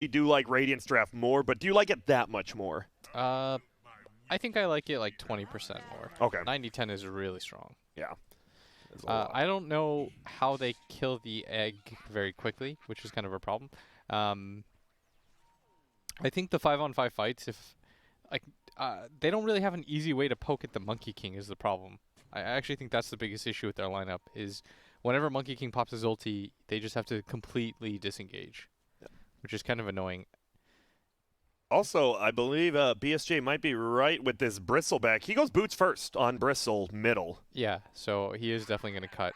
you do like Radiant's draft more, but do you like it that much more? I think I like it like 20% more. Okay. 90-10 is really strong. Yeah. I don't know how they kill the egg very quickly, which is kind of a problem. I think the 5-on-5 fights, if like they don't really have an easy way to poke at the Monkey King is the problem. I actually think that's the biggest issue with their lineup is whenever Monkey King pops his ulti, they just have to completely disengage, which is kind of annoying. Also, I believe BSJ might be right with this Bristleback. He goes boots first on Bristle middle. Yeah, so he is definitely going to cut.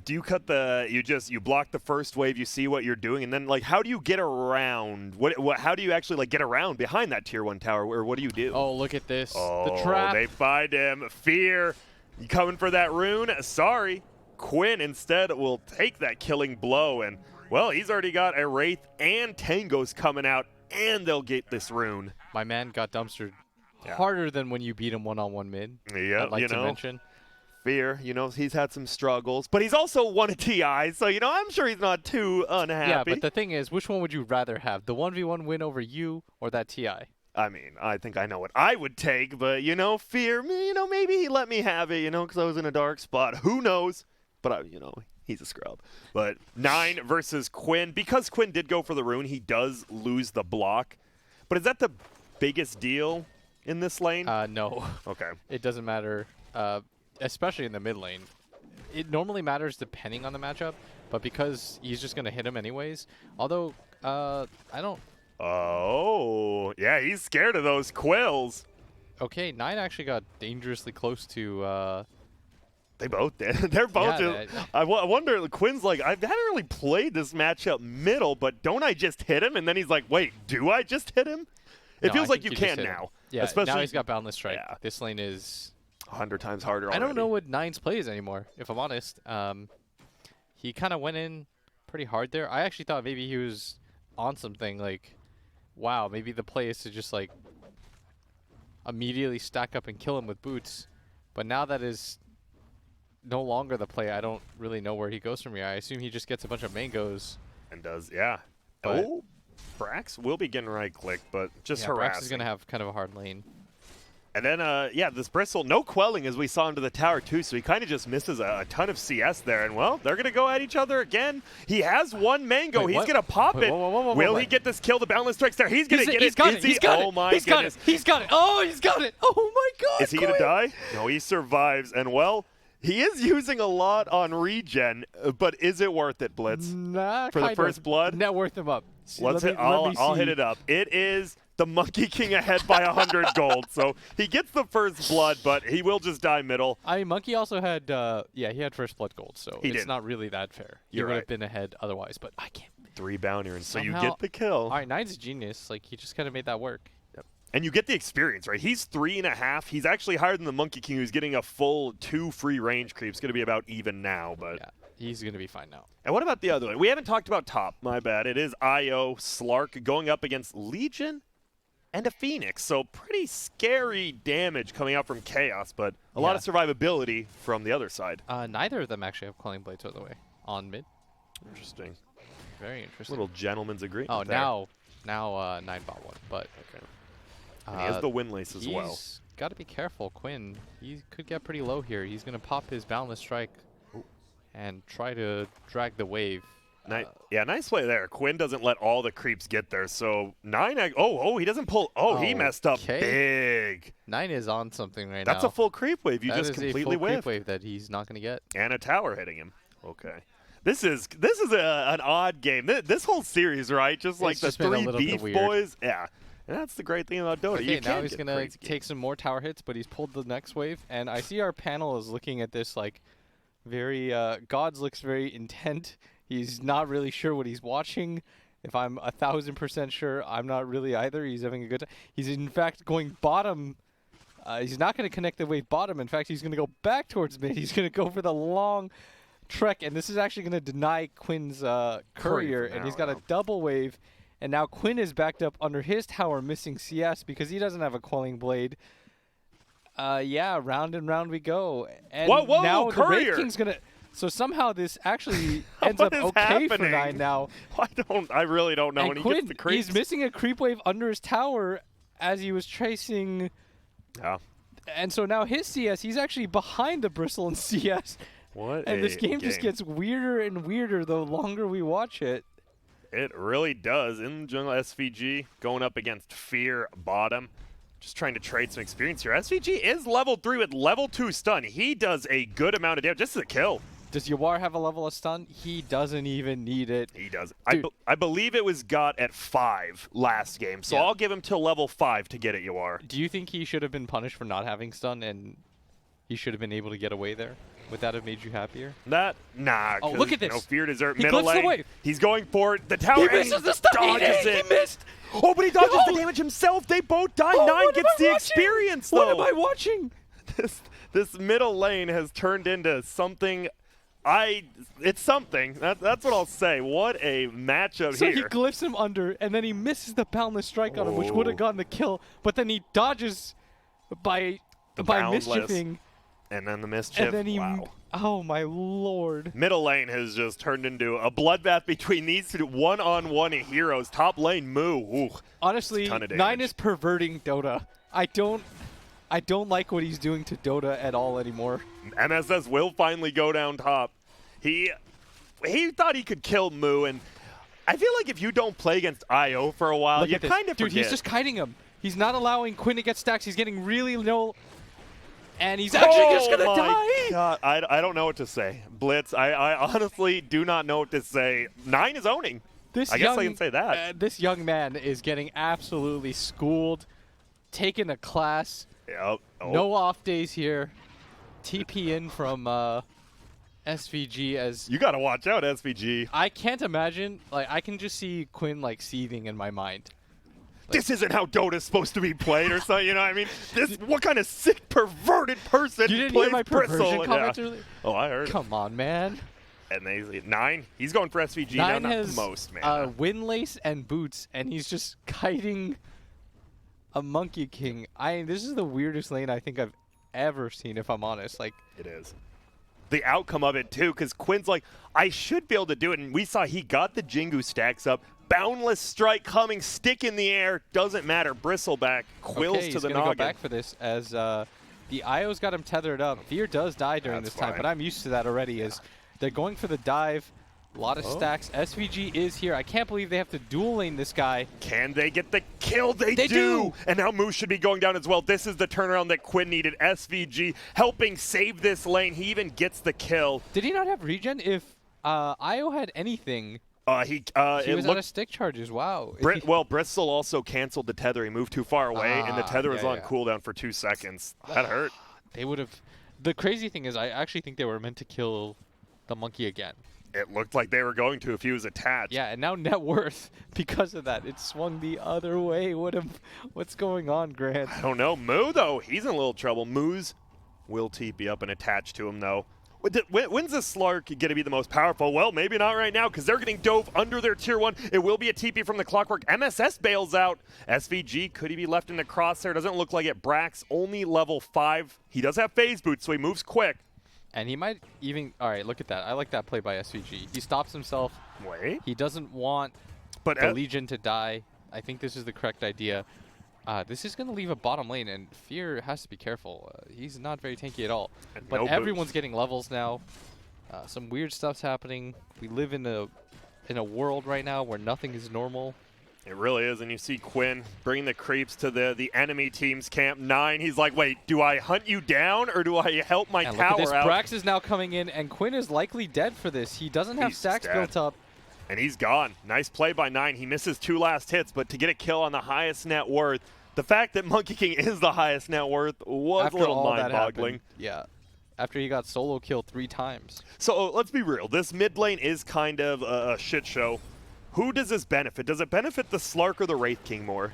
Do you cut the? You block the first wave. You see what you're doing, and then like, how do you get around? How do you actually like get around behind that tier 1 tower, or what do you do? Oh, look at this! Oh, the trap. They find him. Fear, you coming for that rune? Sorry, Quinn instead will take that killing blow, and well, he's already got a Wraith and Tangos coming out. And they'll get this rune. My man got dumpstered harder than when you beat him one-on-one mid. Yeah, I'd like to mention. Fear, he's had some struggles, but he's also won a TI, so I'm sure he's not too unhappy. Yeah, but the thing is, which one would you rather have, the 1v1 win over you or that TI? I mean, I think I know what I would take, but Fear, maybe he let me have it, because I was in a dark spot. Who knows? But he's a scrub. But 9 versus Quinn. Because Quinn did go for the rune, he does lose the block. But is that the biggest deal in this lane? No. Okay. It doesn't matter, especially in the mid lane. It normally matters depending on the matchup, but because he's just going to hit him anyways. Although, I don't... Oh, yeah, he's scared of those quills. Okay, 9 actually got dangerously close to... They both did. They're both. Yeah, I wonder. Quinn's like, I haven't really played this matchup middle, but don't I just hit him? And then he's like, wait, do I just hit him? It feels like you can now. Yeah, especially now he's got Boundless Strike. Yeah. This lane is 100 times harder already. I don't know what 9's plays anymore, if I'm honest. He kind of went in pretty hard there. I actually thought maybe he was on something like, wow, maybe the play is to just like immediately stack up and kill him with boots. But now that is no longer the play. I don't really know where he goes from here. I assume he just gets a bunch of mangoes. And does, yeah. Oh, Brax will be getting right-clicked, but just harassing. Brax is going to have kind of a hard lane. And then, this Bristle, no quelling as we saw into the tower too, so he kind of just misses a ton of CS there. And, well, they're going to go at each other again. He has one mango. Wait, he's going to pop it. Will he get this kill? The Boundless Strike's there. He's going to get it. He's got it. Oh, my goodness. He's got it. Oh, he's got it. Oh, my God. Is he going to die? No, he survives. And, well, he is using a lot on regen, but is it worth it, Blitz? Nah, for the first blood? Not worth him up. I'll hit it up. It is the Monkey King ahead by 100 gold. So he gets the first blood, but he will just die middle. I mean, Monkey also had, he had first blood gold, so it's not really that fair. He would have been ahead otherwise, but I can't. 3 bounty, and so you get the kill. All right, 9's a genius. Like, he just kind of made that work. And you get the experience, right? He's 3.5. He's actually higher than the Monkey King, who's getting a full 2 free range creeps. Going to be about even now, but yeah, he's going to be fine now. And what about the other one? We haven't talked about top. My bad. It is IO Slark going up against Legion and a Phoenix. So pretty scary damage coming out from Chaos, but a lot of survivability from the other side. Neither of them actually have Quelling Blades, by the way, on mid. Interesting. Very interesting. Little gentleman's agreement. Oh, there. now 9 bot 1, but okay. And he has the win lace as well. He's got to be careful, Quinn. He could get pretty low here. He's going to pop his Boundless Strike and try to drag the wave. Nice play there. Quinn doesn't let all the creeps get there. So 9, he doesn't pull. He messed up big. 9 is on something right now. That's a full creep wave. You just completely whiff. Creep wave that he's not going to get. And a tower hitting him. Okay. This is an odd game. This whole series, right? Just like the 3 beef boys. Yeah. And that's the great thing about Dota. Okay, now he's going to take some more tower hits, but he's pulled the next wave. And I see our panel is looking at this like very, Gods looks very intent. He's not really sure what he's watching. If I'm 1,000% sure, I'm not really either. He's having a good time. He's in fact going bottom. He's not going to connect the wave bottom. In fact, he's going to go back towards mid. He's going to go for the long trek. And this is actually going to deny Quinn's courier. And he's got a double wave. And now Quinn is backed up under his tower, missing CS because he doesn't have a Quelling Blade. Round and round we go. And now Courier. the Wraith King's gonna. So somehow this actually ends up is okay for happening? 9 now. I really don't know. And when he Quinn, gets the creeps. he's missing a creep wave under his tower as he was chasing. Yeah. And so now his CS, he's actually behind the Bristle in CS. What And a this game just gets weirder and weirder the longer we watch it. It really does. In the jungle, SVG going up against Fear bottom. Just trying to trade some experience here. SVG is level 3 with level 2 stun. He does a good amount of damage. Just a kill. Does Yawar have a level of stun? He doesn't even need it. He does. Dude. I believe it was got at 5 last game, so Yeah. I'll give him till level 5 to get it, Yawar. Do you think he should have been punished for not having stun and he should have been able to get away there? Would that have made you happier? Nah. Oh, look at this. Fear desert He middle clips the lane. wave. He's going for the tower. He and misses the stun. Dodges He it. missed. Oh, but he dodges No. the damage himself. They both die. Oh, 9 what am gets I the watching? experience, though. What am I watching? This middle lane has turned into something. It's something. That's what I'll say. What a matchup So here. he glyphs him under, and then he misses the boundless strike on him, which would Oh. have gotten the kill. But then he dodges by boundless. mischiefing, And then the mischief. and then he. Wow. Oh my lord! Middle lane has just turned into a bloodbath between these two one-on-one heroes. Top lane, Moo. Ooh. Honestly, ton of 9 damage. is perverting Dota. I don't like what he's doing to Dota at all anymore. MSS will finally go down top. He thought he could kill Moo, and I feel like if you don't play against IO for a while, Look you at this. kind of Dude, forget. he's just kiting him. He's not allowing Quinn to get stacks. He's getting really low. And he's actually just going to Oh my die. God. I don't know what to say. Blitz, I honestly do not know what to say. 9 is owning. I guess I can say that. This young man is getting absolutely schooled, taking a class. Yep. Oh. No off days here. TP in from SVG as You got to watch out, SVG. I can't imagine. Like I can just see Quinn like seething in my mind. This isn't how Dota's supposed to be played or something, you know what I mean? What kind of sick, perverted person You didn't plays hear my Bristle? perversion comment earlier? Oh, I heard. Come on, man. And 9, he's going for SVG now, 9 not has the most, man. windlace and boots, and he's just kiting a Monkey King. This is the weirdest lane I think I've ever seen, if I'm honest. Like, It is. The outcome of it, too, because Quinn's like, I should be able to do it. And we saw he got the Jingu stacks up. Boundless strike coming, stick in the air. Doesn't matter. Bristleback quills okay, to he's the gonna go noggin. back for this as the IO's got him tethered up. Fear does die during That's this time, fine. but I'm used to that already. As they're going for the dive, a lot of stacks. SVG is here. I can't believe they have to dual lane this guy. Can they get the kill? They They do. And now Moose should be going down as well. This is the turnaround that Quinn needed. SVG helping save this lane. He even gets the kill. Did he not have regen? If IO had anything, He he it was out looked of stick charges. Wow. Well, Bristol also canceled the tether. He moved too far away, and the tether was yeah, on yeah. cooldown for 2 seconds. That hurt. They would have. The crazy thing is, I actually think they were meant to kill the monkey again. It looked like they were going to if he was attached. Yeah, and now net worth because of that. It swung the other way. What's going on, Grant? I don't know. Moo, though, he's in a little trouble. Moo's will TP up and attach to him, though. When's this Slark going to be the most powerful? Well, maybe not right now because they're getting dove under their tier 1. It will be a TP from the Clockwork. MSS bails out. SVG, could he be left in the crosshair? Doesn't look like it. Brax, only level 5. He does have phase boots, so he moves quick. And he might even. All right, look at that. I like that play by SVG. He stops himself. Wait. He doesn't want But the Legion to die. I think this is the correct idea. This is going to leave a bottom lane, and Fear has to be careful. He's not very tanky at all. And But no everyone's boots. getting levels now. Some weird stuff's happening. We live in a world right now where nothing is normal. It really is, and you see Quinn bringing the creeps to the enemy team's camp. 9, he's like, wait, do I hunt you down or do I help my And look at tower this. out? Brax is now coming in, and Quinn is likely dead for this. He doesn't have He's stacks dead. built up. And he's gone. Nice play by 9. He misses 2 last hits, but to get a kill on the highest net worth, the fact that Monkey King is the highest net worth was After a little all that mind-boggling. happened, yeah. After he got solo killed 3 times. So let's be real. This mid lane is kind of a shit show. Who does this benefit? Does it benefit the Slark or the Wraith King more?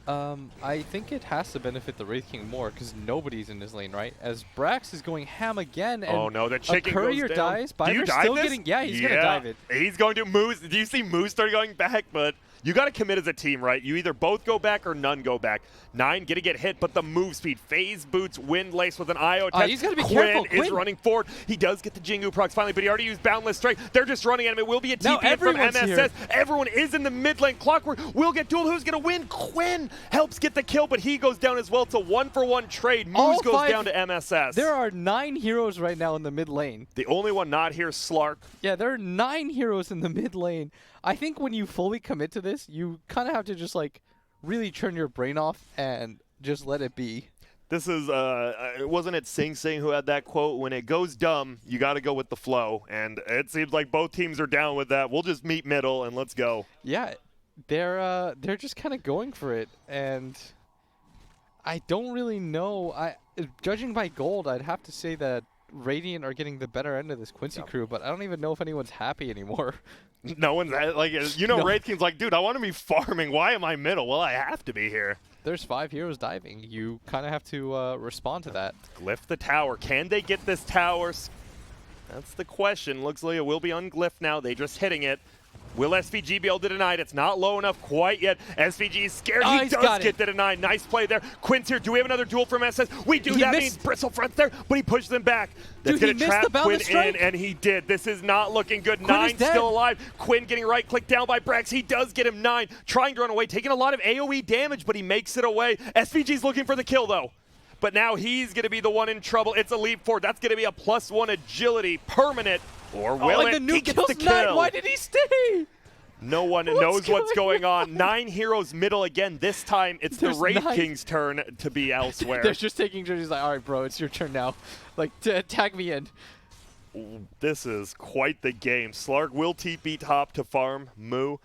I think it has to benefit the Wraith King more because nobody's in his lane, right? As Brax is going ham again, and Oh no, the chicken a courier goes down. dies. Do you Biver's dive still this? getting, yeah, he's gonna dive it. He's going to Moose. Do you see Moose start going back? But You got to commit as a team, right? You either both go back or none go back. 9 gonna get hit, but the move speed. Phase boots, wind lace with an IO test. He's got to be careful. Quinn is running forward. He does get the Jingu procs finally, but he already used Boundless Strike. They're just running at him. It will be a TP from MSS. Here. Everyone is in the mid lane. Clockwork will get dueled. Who's going to win? Quinn helps get the kill, but he goes down as well. It's a 1-for-1 trade. Moose goes down to MSS. There are 9 heroes right now in the mid lane. The only one not here, Slark. Yeah, there are 9 heroes in the mid lane. I think when you fully commit to this, you kind of have to just like really turn your brain off and just let it be. This is, wasn't it Sing Sing who had that quote? When it goes dumb, you got to go with the flow. And it seems like both teams are down with that. We'll just meet middle and let's go. Yeah, they're just kind of going for it. And I don't really know. Judging by gold, I'd have to say that Radiant are getting the better end of this Quincy crew, but I don't even know if anyone's happy anymore. No one's, like, you know, No. Wraith King's like, dude, I want to be farming. Why am I middle? Well, I have to be here. There's 5 heroes diving. You kind of have to respond to that. Glyph the tower. Can they get this tower? That's the question. Looks like it will be on Glyph now. They just hitting it. Will SVG be able to deny it? It's not low enough quite yet. SVG is scared. Oh, he does get the deny. Nice play there. Quinn's here. Do we have another duel from SS? We do. That means Bristle front's there, but he pushes him back. That's going to trap Quinn in, and he did. This is not looking good. Quinn 9 still alive. Quinn getting right-clicked down by Brax. He does get him 9. Trying to run away. Taking a lot of AoE damage, but he makes it away. SVG's looking for the kill, though. But now he's going to be the one in trouble. It's a leap forward. That's going to be a +1 agility, permanent. Or will it? The He gets the kill. 9. Why did he stay? No one knows what's going on. 9 heroes middle again. This time, it's the Wraith King's turn to be elsewhere. They're just taking turns. Like, all right, bro, it's your turn now. Like, tag me in. This is quite the game. Slark will TP top to farm. Moo.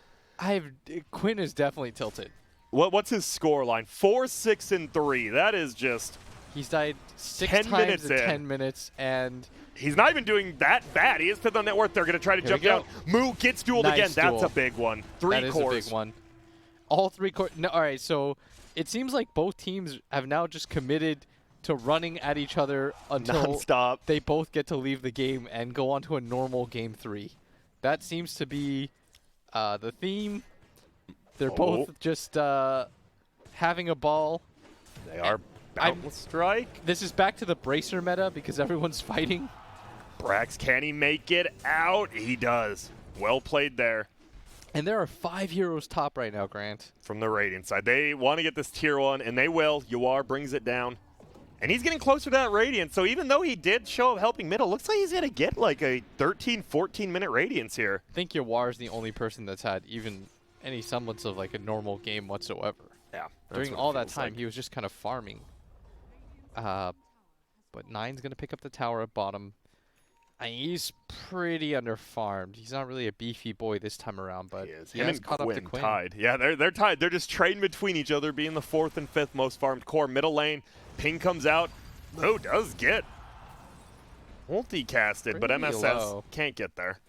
Quinn is definitely tilted. What's his score line? 4, 6, and 3. That is just... He's died 6 10 times minutes in in. 10 minutes, and... He's not even doing that bad. He is 5th on net worth. They're going to try to jump down. Moo gets dueled again. Duel. That's a big one. 3 cores. That is a big one. All 3 cores. No, all right, so it seems like both teams have now just committed to running at each other until non-stop. They both get to leave the game and go on to a normal game 3. That seems to be the theme. They're both just having a ball. They are Boundless Strike. This is back to the bracer meta because everyone's fighting. Brax, can he make it out? He does. Well played there. And there are 5 heroes top right now, Grant. From the Radiant side. They want to get this tier 1, and they will. Yuar brings it down. And he's getting closer to that Radiant, so even though he did show up helping middle, looks like he's going to get like a 13, 14-minute Radiance here. I think Yuar is the only person that's had even any semblance of like a normal game whatsoever. Yeah. During all that time, he was just kind of farming. But 9's going to pick up the tower at bottom. He's pretty underfarmed. He's not really a beefy boy this time around, but he has caught up to Quinn. Tied. Yeah, they're tied. They're just trading between each other, being the 4th and 5th most farmed core. Middle lane, ping comes out. Moo does get multicasted, but MSS can't get there.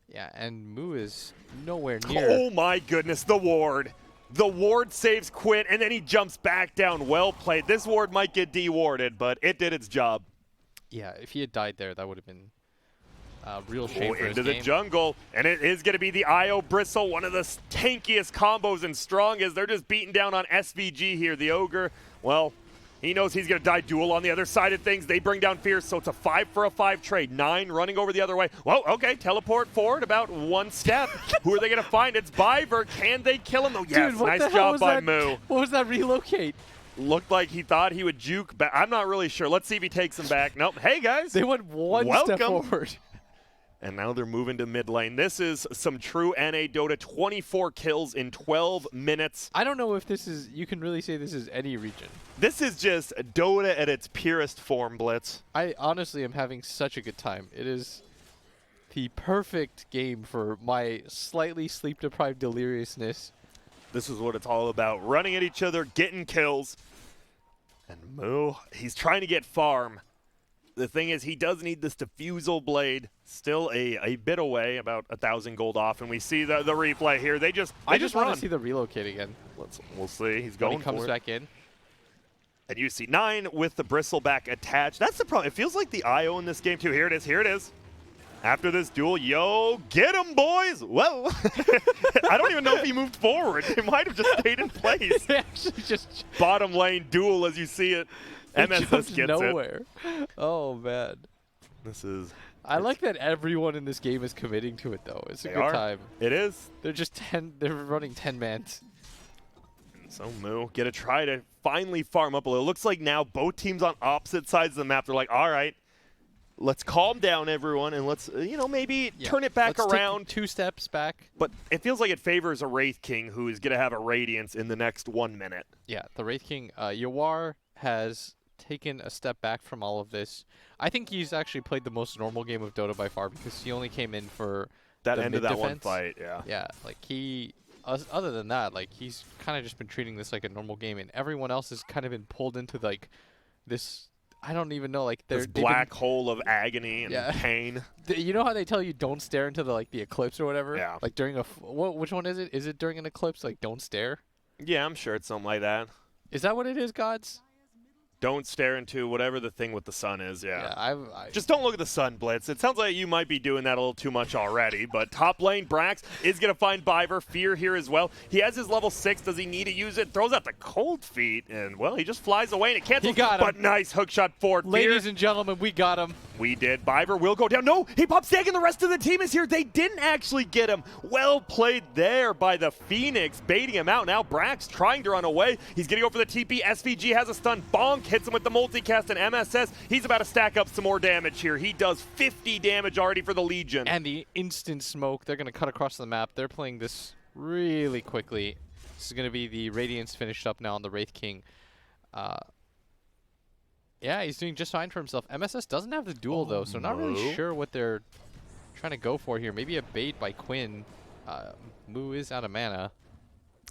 Yeah, and Moo is nowhere near. Oh my goodness, the ward. The ward saves Quinn, and then he jumps back down. Well played. This ward might get de-warded, but it did its job. Yeah, if he had died there, that would have been a real shame for his into the jungle, and it is going to be the IO Bristle, one of the tankiest combos and strongest. They're just beating down on SVG here. The Ogre, well, he knows he's going to die duel on the other side of things. They bring down Fierce, so it's a 5-for-5 trade. 9 running over the other way. Whoa, okay, teleport forward about 1 step. Who are they going to find? It's Biver. Can they kill him? Oh, yes, dude, nice job by Moo. What was that relocate? Looked like he thought he would juke back. I'm not really sure. Let's see if he takes him back. Nope. Hey, guys. They went 1 step forward. And now they're moving to mid lane. This is some true NA Dota. 24 kills in 12 minutes. I don't know if this is, you can really say this is any region. This is just Dota at its purest form, Blitz. I honestly am having such a good time. It is the perfect game for my slightly sleep-deprived deliriousness. This is what it's all about. Running at each other, getting kills. And Moo, he's trying to get farm. The thing is, he does need this Diffusal Blade. Still a bit away, about 1,000 gold off. And we see the replay here. I just want to see the relocate again. We'll see. He's going for it. When he comes back in. And you see 9 with the bristleback attached. That's the problem. It feels like the IO in this game, too. Here it is. Here it is. After this duel, yo, get him, boys! Whoa! I don't even know if he moved forward. He might have just stayed in place. They actually just Bottom lane duel as you see it. MSS gets nowhere. Oh, man. This is... I like that everyone in this game is committing to it, though. It's a good time. It is. They're just 10. They're running 10-mans. So Moo get a try to finally farm up a little. Looks like now both teams on opposite sides of the map. They're like, all right, let's calm down, everyone, and let's, maybe turn it back around. Take 2 steps back. But it feels like it favors a Wraith King who is going to have a Radiance in the next 1 minute. Yeah, the Wraith King. Yawar has taken a step back from all of this. I think he's actually played the most normal game of Dota by far because he only came in for that the end of that one defense. fight, yeah. Yeah, like other than that, like he's kind of just been treating this like a normal game, and everyone else has kind of been pulled into like this. I don't even know, like this black hole of agony and pain. You know how they tell you don't stare into the eclipse or whatever? Yeah. Like during which one is it? Is it during an eclipse? Like don't stare? Yeah, I'm sure it's something like that. Is that what it is, gods? Don't stare into whatever the thing with the sun is, Yeah, I just don't look at the sun, Blitz. It sounds like you might be doing that a little too much already, but top lane, Brax is going to find Biver. Fear here as well. He has his level 6. Does he need to use it? Throws out the cold feet, and, well, he just flies away, and it cancels. He got him. But nice hook shot forward. Ladies and gentlemen, we got him. We did. Biver will go down. No, he pops Stag, and the rest of the team is here. They didn't actually get him. Well played there by the Phoenix, baiting him out. Now Brax trying to run away. He's going to go for the TP. SVG has a stun. Bonk hits him with the multicast, and MSS, he's about to stack up some more damage here. He does 50 damage already for the Legion. And the instant smoke, they're going to cut across the map. They're playing this really quickly. This is going to be the Radiance finished up now on the Wraith King. Yeah, he's doing just fine for himself. MSS doesn't have the duel, though, so not really sure what they're trying to go for here. Maybe a bait by Quinn. Moo is out of mana.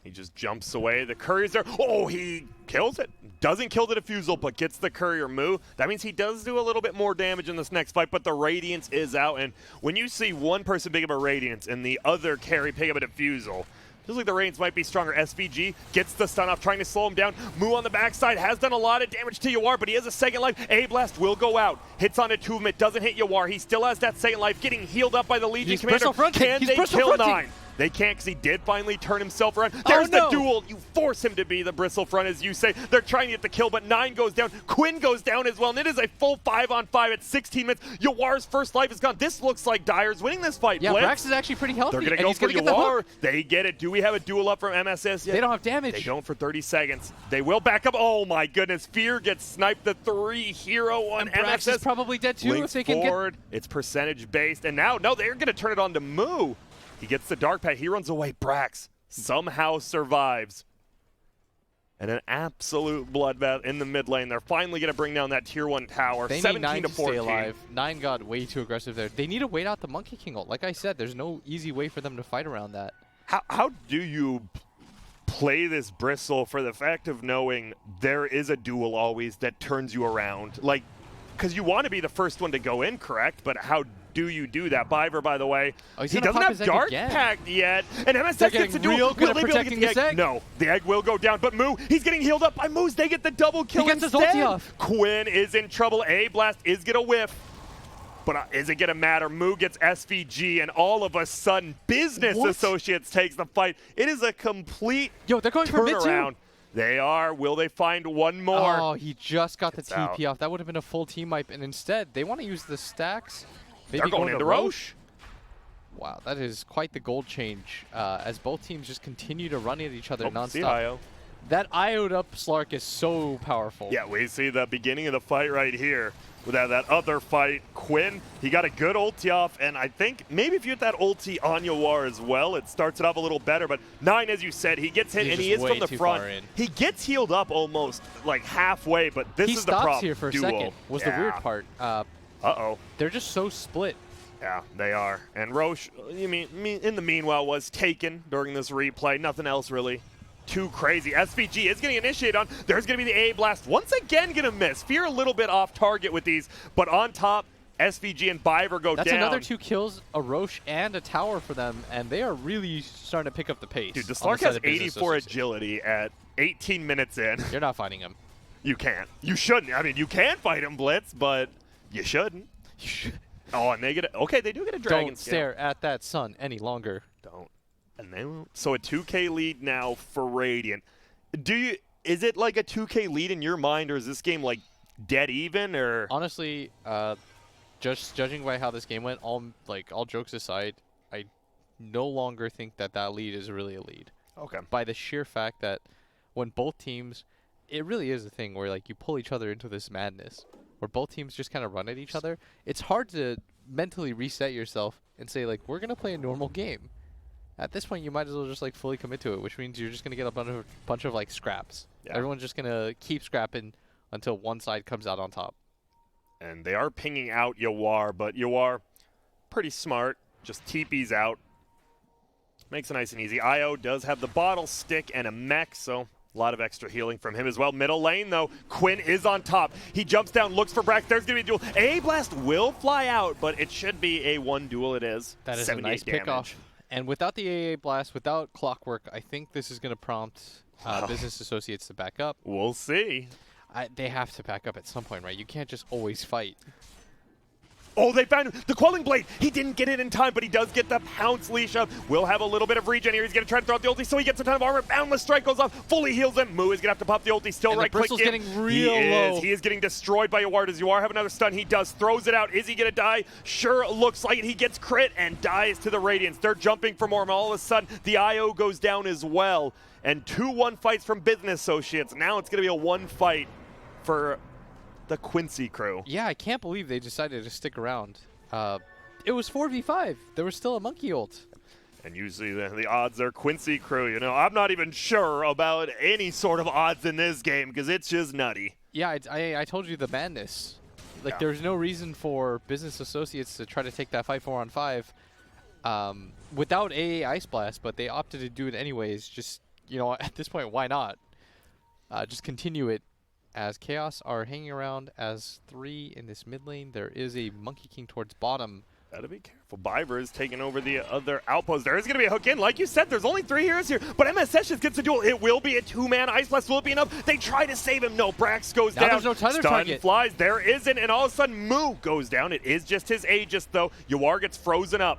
He just jumps away. The courier's there. Oh, he kills it. Doesn't kill the defusal, but gets the courier Moo. That means he does do a little bit more damage in this next fight, but the Radiance is out. And when you see one person pick up a Radiance and the other carry pick up a defusal, feels like the Radiance might be stronger. SVG gets the stun off, trying to slow him down. Moo on the backside has done a lot of damage to Yawar, but he has a second life. A-Blast will go out. Hits onto two of them. It doesn't hit Yawar. He still has that second life, getting healed up by the Legion Commander. Can they kill 9? They can't, because he did finally turn himself around. There's the duel. You force him to be the bristle front, as you say. They're trying to get the kill, but 9 goes down. Quinn goes down as well, and it is a full 5-on-5 at 16 minutes. Yawar's first life is gone. This looks like Dyer's winning this fight, Yeah, Blitz. Brax is actually pretty healthy. They're going to go for Yawar. They get it. Do we have a duel up from MSS yet? They don't have damage. They don't for 30 seconds. They will back up. Oh, my goodness. Fear gets sniped. The 3 hero on and Brax MSS. is probably dead, too, Links if they can forward. It's percentage-based, and now, no, they're going to turn it on to Moo. He gets the dark pad. He runs away. Brax somehow survives. And an absolute bloodbath in the mid lane. They're finally going to bring down that tier 1 tower. They 17 need 9 to to 14. stay alive. 9 got way too aggressive there. They need to wait out the Monkey King ult. Like I said, there's no easy way for them to fight around that. How do you play this bristle for the fact of knowing there is a duel always that turns you around? Like, because you want to be the first one to go in, correct? But how do you do that? Biver, by the way, he doesn't have Dark Pact yet, and MSS gets the duel. Real good at protecting his egg. No, the egg will go down, but Moo, he's getting healed up by Moose. They get the double kill instead. He gets his ulti off. Quinn is in trouble. A-Blast is going to whiff. But is it going to matter? Moo gets SVG, and all of a sudden, Business Associates takes the fight. It is a complete they're going for mid too. They are. Will they find one more? Oh, he just got the TP off. That would have been a full team wipe, and instead, they want to use the stacks. Maybe they're going into Roche. Wow, that is quite the gold change as both teams just continue to run at each other nonstop. That IO'd up Slark is so powerful. Yeah, we see the beginning of the fight right here. With that other fight, Quinn, he got a good ulti off, and I think maybe if you get that ulti on Yawar as well, it starts it off a little better. But 9, as you said, he gets hit, and he is from the front. He gets healed up almost like halfway, but this is the problem. He stops here for a second, was the weird part. Uh-oh. They're just so split. Yeah, they are. And Roche, in the meanwhile, was taken during this replay. Nothing else really too crazy. SVG is getting initiated on. There's going to be the A-Blast. Once again going to miss. Fear a little bit off target with these, but on top, SVG and Biver go down. That's another 2 kills, a Roche and a tower for them, and they are really starting to pick up the pace. Dude, the Slark has 84 agility at 18 minutes in. You're not fighting him. You can't. You shouldn't. I mean, you can fight him, Blitz, but you shouldn't. Oh, and they get a, okay, they do get a dragon Don't scale. stare at that sun any longer. Don't. And they won't. So a 2K lead now for Radiant. Is it like a 2K lead in your mind, or is this game like dead even, or? Honestly, just judging by how this game went, all jokes aside, I no longer think that lead is really a lead. Okay. By the sheer fact that when both teams, it really is a thing where like you pull each other into this madness, where both teams just kind of run at each other. It's hard to mentally reset yourself and say like, we're gonna play a normal game. At this point, you might as well just like fully commit to it, which means you're just gonna get a bunch of like scraps. Yeah. Everyone's just gonna keep scrapping until one side comes out on top. And they are pinging out Yawar, but Yawar, pretty smart, just TP's out. Makes it nice and easy. IO does have the bottle stick and a mech, so a lot of extra healing from him as well. Middle lane, though, Quinn is on top. He jumps down, looks for Brax. There's going to be a duel. A Blast will fly out, but it should be a one duel. It is. That is a nice pickoff. And without the AA Blast, without Clockwork, I think this is going to prompt Business Associates to back up. We'll see. They have to back up at some point, right? You can't just always fight. Oh, they found him. The Quelling Blade. He didn't get it in time, but he does get the Pounce leash up. Will have a little bit of regen here. He's going to try to throw out the ulti, so he gets a ton of armor. Boundless Strike goes off, fully heals him. Moo is going to have to pop the ulti. Still right click in. Getting real low. He is getting destroyed by Yawar. Does Yawar have another stun? He does. Throws it out. Is he going to die? Sure looks like it. He gets crit and dies to the Radiance. They're jumping for more. And all of a sudden, the IO goes down as well. And 2-1 fights from Business Associates. Now it's going to be a 1 fight for the Quincy crew. Yeah, I can't believe they decided to stick around. It was 4v5. There was still a monkey ult. And usually the odds are Quincy crew. You know, I'm not even sure about any sort of odds in this game because it's just nutty. Yeah, I told you the madness. Like, there's no reason for Business Associates to try to take that fight 4-on-5 without AA Ice Blast, but they opted to do it anyways. Just, you know, at this point, why not? Just continue it. As Chaos are hanging around as 3 in this mid lane, there is a Monkey King towards bottom. Gotta be careful. Biver is taking over the other outpost. There is going to be a hook in. Like you said, there's only 3 heroes here, but MSS just gets a duel. It will be a 2-man Ice Blast. Will it be enough? They try to save him. No, Brax goes down. There's no tether Stun target. flies. There isn't, and all of a sudden, Moo goes down. It is just his Aegis, though. Yawar gets frozen up.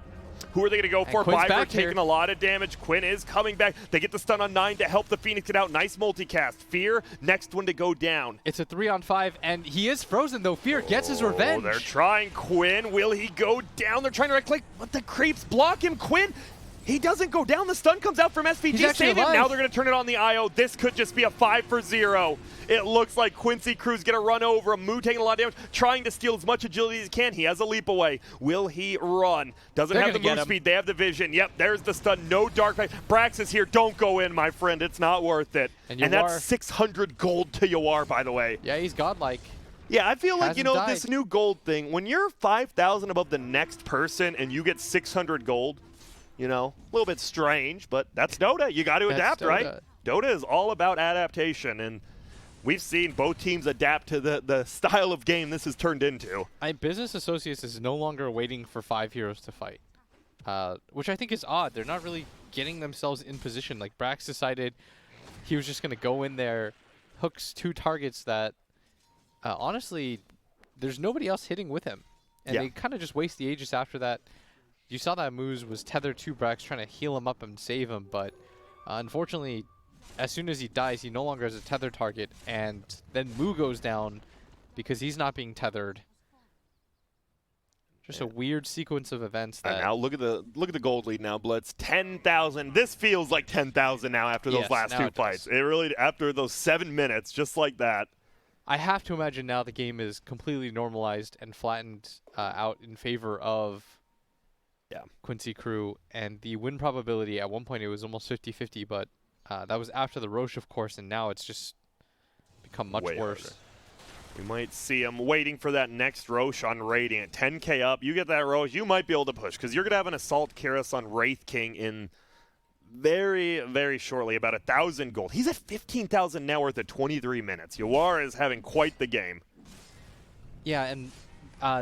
Who are they going to go for? Biver taking a lot of damage. Quinn is coming back. They get the stun on 9 to help the Phoenix get out. Nice multicast. Fear, next one to go down. It's a 3-on-5, and he is frozen, though. Fear gets his revenge. They're trying Quinn. Will he go down? They're trying to right-click, but the creeps block him. Quinn, he doesn't go down. The stun comes out from SVG. Save him. Now they're going to turn it on the IO. This could just be a 5-for-0. It looks like Quincy Crew's going to run over him. Moo taking a lot of damage, trying to steal as much agility as he can. He has a leap away. Will he run? Doesn't have the move speed. They have the vision. Yep, there's the stun. No dark fight. Brax is here. Don't go in, my friend. It's not worth it. And that's 600 gold to Yawar, by the way. Yeah, he's godlike. Yeah, I feel like, you know, this new gold thing, when you're 5,000 above the next person and you get 600 gold, you know, a little bit strange, but that's Dota. You got to adapt, right? Dota is all about adaptation, and we've seen both teams adapt to the style of game this has turned into. Business Associates is no longer waiting for 5 heroes to fight, which I think is odd. They're not really getting themselves in position. Like, Brax decided he was just going to go in there, hooks 2 targets that, honestly, there's nobody else hitting with him. And they kind of just waste the Aegis after that. You saw that Moose was tethered to Brax, trying to heal him up and save him, but unfortunately, as soon as he dies, he no longer has a tether target, and then Moo goes down because he's not being tethered. Just a weird sequence of events. And now look at the gold lead now, Blitz. 10,000. This feels like 10,000 now after those last 2 fights. It really, after those 7 minutes, just like that. I have to imagine now the game is completely normalized and flattened out in favor of Quincy Crew, and the win probability at one point it was almost 50-50, but that was after the Roche, of course, and now it's just become much worse. Harder. We might see him waiting for that next Roche on Radiant. 10k up, you get that Roche, you might be able to push, because you're going to have an Assault Kyrus on Wraith King in very, very shortly, about 1,000 gold. He's at 15,000 now worth of 23 minutes. Yawar is having quite the game. Yeah, and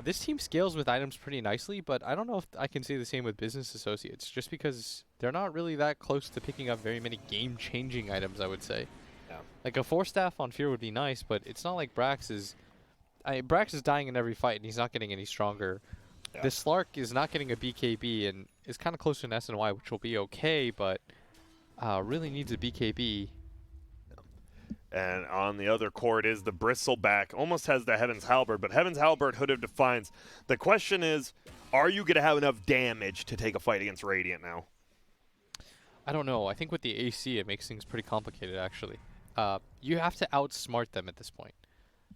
this team scales with items pretty nicely, but I don't know if I can say the same with Business Associates, just because they're not really that close to picking up very many game-changing items, I would say. Yeah. Like a 4-staff on Fear would be nice, but it's not like Brax is... Brax is dying in every fight, and he's not getting any stronger. Yeah. This Slark is not getting a BKB and is kind of close to an SNY, which will be okay, but really needs a BKB. And on the other court is the Bristleback. Almost has the Heaven's Halberd, but Heaven's Halberd, Hood of Defiance. The question is, are you going to have enough damage to take a fight against Radiant now? I don't know. I think with the AC, it makes things pretty complicated, actually. You have to outsmart them at this point.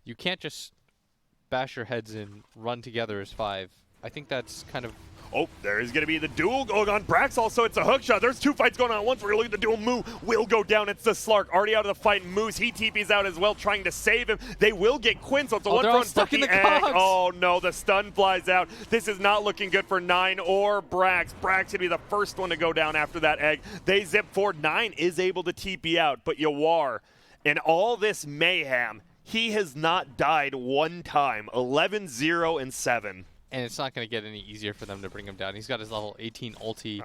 You can't just bash your heads in, run together as 5. I think that's kind of... Oh, there is going to be the duel going on. Brax also, it's a hook shot. There's 2 fights going on at once. We're going to look at the duel. Moo will go down. It's the Slark already out of the fight. Moose, he TP's out as well, trying to save him. They will get Quinn, so it's a one front stuck in the egg. cogs. Oh, no, the stun flies out. This is not looking good for 9 or Brax. Brax going to be the first one to go down after that egg. They zip forward. 9 is able to TP out, but Yawar, in all this mayhem, he has not died one time. 11, 0, and 7. And it's not going to get any easier for them to bring him down. He's got his level 18 ulti.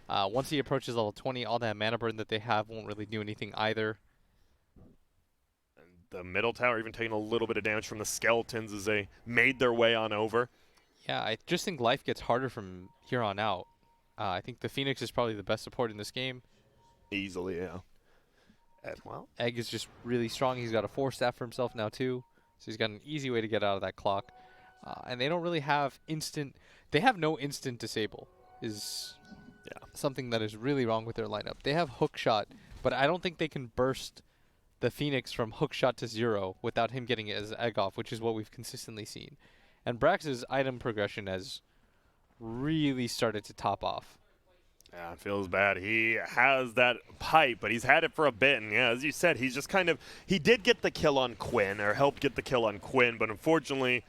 Once he approaches level 20, all that mana burn that they have won't really do anything either. And the middle tower even taking a little bit of damage from the skeletons as they made their way on over. Yeah, I just think life gets harder from here on out. I think the Phoenix is probably the best support in this game. Easily, yeah. And, well, Egg is just really strong. He's got a 4-staff for himself now, too. So he's got an easy way to get out of that clock. And they don't really have instant... They have no instant disable, is something that is really wrong with their lineup. They have hook shot, but I don't think they can burst the Phoenix from hook shot to 0 without him getting it as egg off, which is what we've consistently seen. And Brax's item progression has really started to top off. Yeah, it feels bad. He has that pipe, but he's had it for a bit. And yeah, as you said, he's just kind of... He did get the kill on Quinn, or helped get the kill on Quinn, but unfortunately,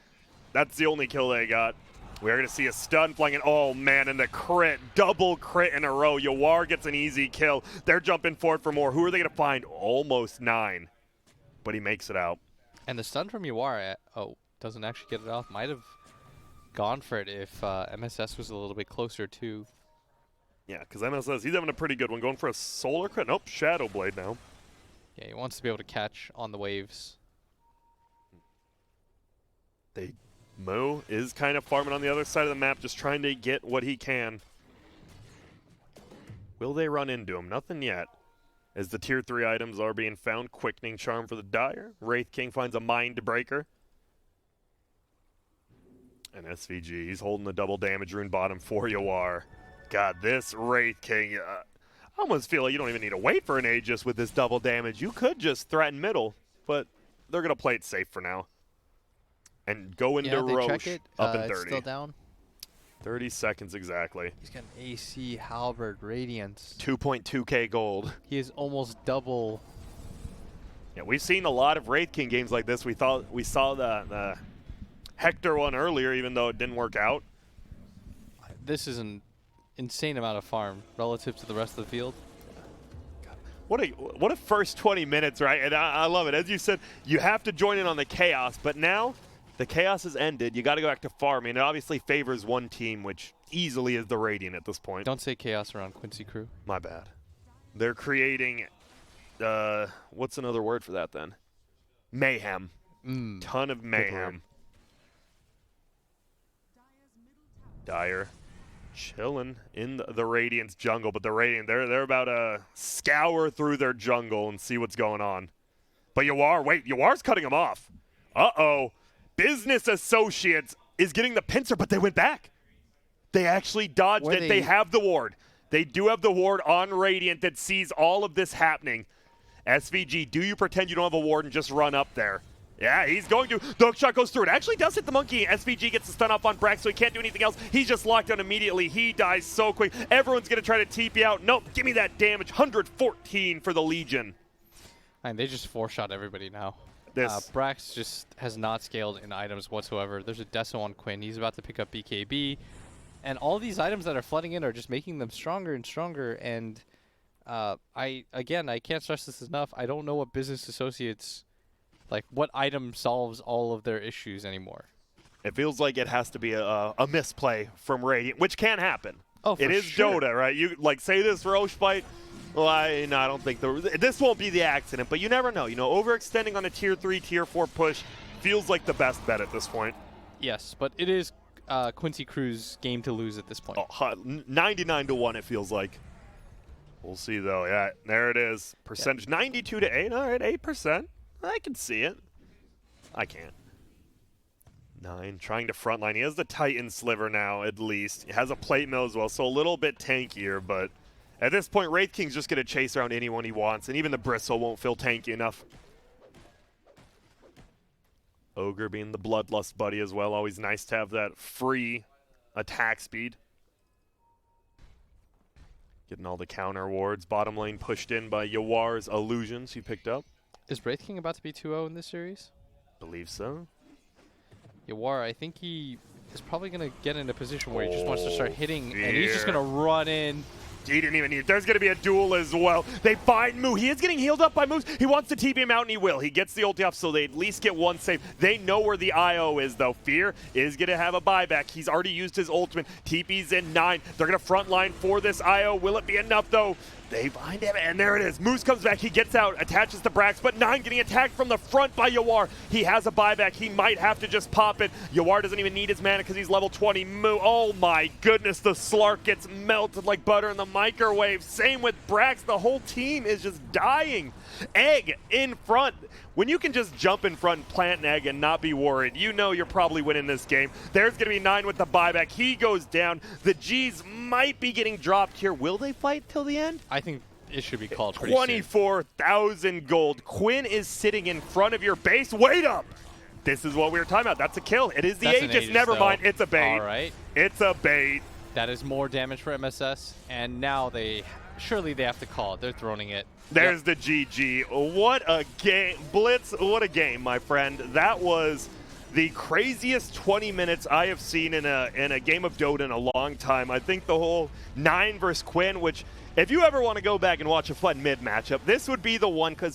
that's the only kill they got. We're going to see a stun flying in. Oh, man, and the crit. Double crit in a row. Yawar gets an easy kill. They're jumping forward for more. Who are they going to find? Almost 9. But he makes it out. And the stun from Yawar, doesn't actually get it off. Might have gone for it if MSS was a little bit closer, too. Yeah, because MSS, he's having a pretty good one. Going for a solar crit. Nope, Shadow Blade now. Yeah, he wants to be able to catch on the waves. Mo is kind of farming on the other side of the map, just trying to get what he can. Will they run into him? Nothing yet. As the tier 3 items are being found. Quickening Charm for the Dire. Wraith King finds a Mind Breaker. And SVG, he's holding the double damage rune bottom for Yawar. God, this Wraith King, I almost feel like you don't even need to wait for an Aegis with this double damage. You could just threaten middle, but they're going to play it safe for now. And go into Roche up in 30. It's still down. 30 seconds exactly. He's got an AC, Halberd, Radiance. 2.2k gold. He is almost double. Yeah, we've seen a lot of Wraith King games like this. We saw the Hector one earlier, even though it didn't work out. This is an insane amount of farm relative to the rest of the field. What a first 20 minutes, right? And I love it. As you said, you have to join in on the chaos, but now the chaos has ended. You got to go back to farming. It obviously favors one team, which easily is the Radiant at this point. Don't say chaos around Quincy crew. My bad. They're creating, what's another word for that then? Mayhem. Ton of mayhem. Dire chilling in the Radiant's jungle, but the Radiant, they're about to scour through their jungle and see what's going on. But Yawar's cutting him off. Uh-oh. Business Associates is getting the pincer, but they went back. They actually dodged it. They have the ward. They do have the ward on Radiant that sees all of this happening. SVG, do you pretend you don't have a ward and just run up there? Yeah, he's going to. The hook shot goes through. It actually does hit the monkey. SVG gets the stun off on Brax, so he can't do anything else. He's just locked down immediately. He dies so quick. Everyone's going to try to TP out. Nope, give me that damage. 114 for the Legion. And they just 4-shot everybody now. Brax just has not scaled in items whatsoever. There's a Deso on Quinn. He's about to pick up BKB. And all these items that are flooding in are just making them stronger and stronger. And I can't stress this enough. I don't know what Business Associates... what item solves all of their issues anymore? It feels like it has to be a misplay from Radiant, which can happen. Oh, for It is sure. Dota, right? You say this Roche fight. Well, I don't think this won't be the accident, but you never know. Overextending on a tier 3, tier 4 push feels like the best bet at this point. Yes, but it is Quincy Cruz game to lose at this point. Oh, 99-1 it feels like. We'll see though. Yeah, there it is. Percentage 92-8. All right, 8%. I can see it. I can't. 9 trying to frontline. He has the Titan sliver now at least. He has a plate mill as well, so a little bit tankier, but at this point Wraith King's just going to chase around anyone he wants, and even the Bristle won't feel tanky enough. Ogre being the Bloodlust buddy as well. Always nice to have that free attack speed. Getting all the counter wards. Bottom lane pushed in by Yawar's illusions he picked up. Is Wraith King about to be 2-0 in this series? Believe so. Yawar, I think he is probably going to get in a position where he just wants to start hitting, fear. and he's just going to run in. He didn't even need it. There's going to be a duel as well. They find Moo. He is getting healed up by Moose. He wants to TP him out, and he will. He gets the ulti off, so they at least get one save. They know where the IO is, though. Fear is going to have a buyback. He's already used his ultimate. TP's in 9. They're going to front line for this IO. Will it be enough, though? They find him, and there it is. Moose comes back. He gets out, attaches to Brax, but 9 getting attacked from the front by Yawar. He has a buyback. He might have to just pop it. Yawar doesn't even need his mana because he's level 20. Moo, oh my goodness, the Slark gets melted like butter in the microwave. Same with Brax. The whole team is just dying. Egg in front. When you can just jump in front and plant an egg and not be worried, you know you're probably winning this game. There's going to be 9 with the buyback. He goes down. The G's might be getting dropped here. Will they fight till the end? I think it should be called pretty 24,000 gold. Quinn is sitting in front of your base. Wait up! This is what we were talking about. That's a kill. It is the Aegis. Never mind. It's a bait. All right. It's a bait. That is more damage for MSS, and now surely they have to call it. They're throwing it. There's the GG. What a game. Blitz, what a game, my friend. That was the craziest 20 minutes I have seen in a game of Dota in a long time. I think the whole 9 versus Quinn, which if you ever want to go back and watch a fun mid matchup, this would be the one, because